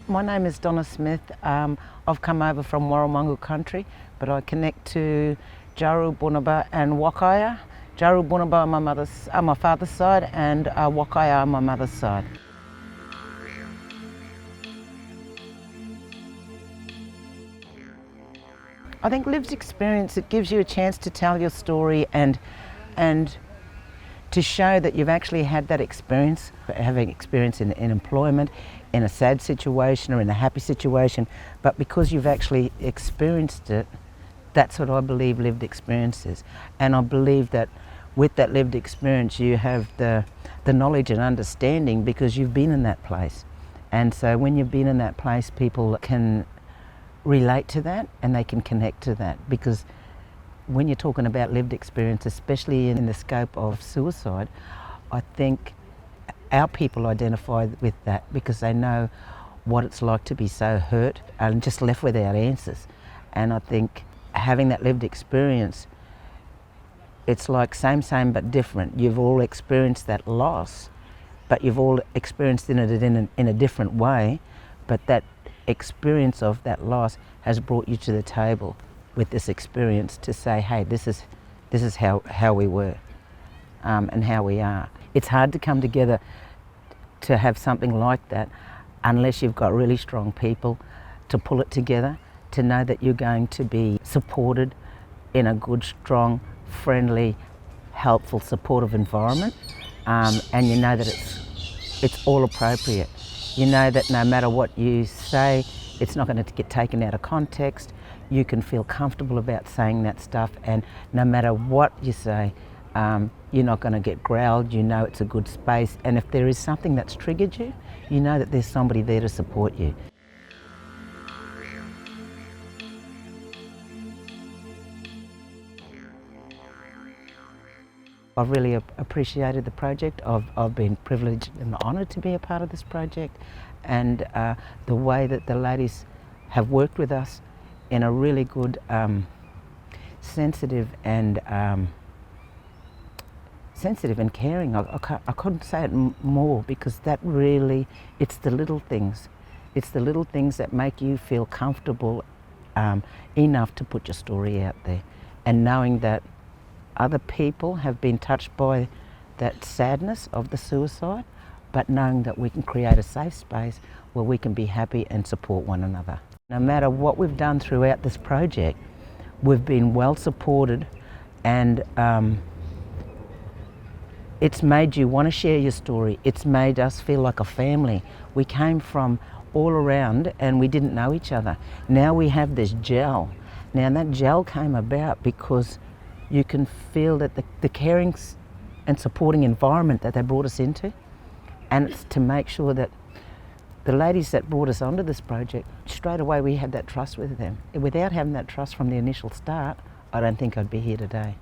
My name is Donna Smith. I've come over from Warramungu country, but I connect to Jaru, Bunaba and Wakaya. Jaru, Bunaba are my father's side, and Wakaya are my mother's side. I think lived experience, it gives you a chance to tell your story and to show that you've actually had that experience, having experience in employment, in a sad situation or in a happy situation, but because you've actually experienced it, that's what I believe lived experience is. And I believe that with that lived experience you have the knowledge and understanding because you've been in that place. And so when you've been in that place, people can relate to that and they can connect to that, because when you're talking about lived experience, especially in the scope of suicide, I think our people identify with that because they know what it's like to be so hurt and just left without answers. And I think having that lived experience, it's like same but different. You've all experienced that loss, but you've all experienced it in a different way, but that experience of that loss has brought you to the table with this experience to say, hey, this is how we were and how we are. It's hard to come together to have something like that unless you've got really strong people to pull it together, to know that you're going to be supported in a good, strong, friendly, helpful, supportive environment, and you know that it's all appropriate. You know that no matter what you say, it's not going to get taken out of context. You can feel comfortable about saying that stuff, and no matter what you say, you're not going to get growled. You know it's a good space, and if there is something that's triggered you, you know that there's somebody there to support you. I've really appreciated the project. I've been privileged and honoured to be a part of this project, and the way that the ladies have worked with us in a really good, sensitive and caring. I couldn't say it more, because that really, it's the little things. It's the little things that make you feel comfortable enough to put your story out there, and knowing that other people have been touched by that sadness of the suicide, but knowing that we can create a safe space where we can be happy and support one another. No matter what we've done throughout this project, we've been well supported, and it's made you want to share your story. It's made us feel like a family. We came from all around and we didn't know each other. Now we have this gel. Now that gel came about because you can feel that the caring and supporting environment that they brought us into, and it's to make sure that the ladies that brought us onto this project, straight away we had that trust with them. Without having that trust from the initial start, I don't think I'd be here today.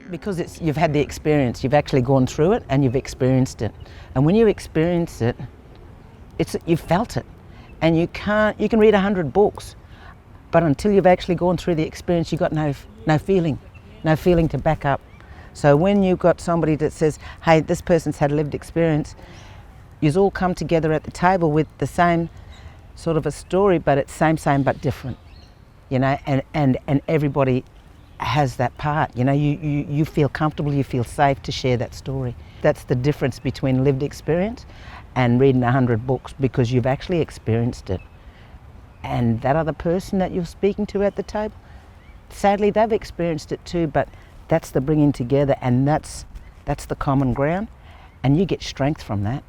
Because you've had the experience, you've actually gone through it and you've experienced it. And when you experience it, you've felt it. And you can read 100 books, but until you've actually gone through the experience, you've got no feeling to back up. So when you've got somebody that says, hey, this person's had a lived experience, you all come together at the table with the same sort of a story, but it's same but different, you know, and everybody has that part, you know, you feel comfortable, you feel safe to share that story. That's the difference between lived experience and reading 100 books, because you've actually experienced it. And that other person that you're speaking to at the table, sadly they've experienced it too, but that's the bringing together, and that's the common ground, and you get strength from that.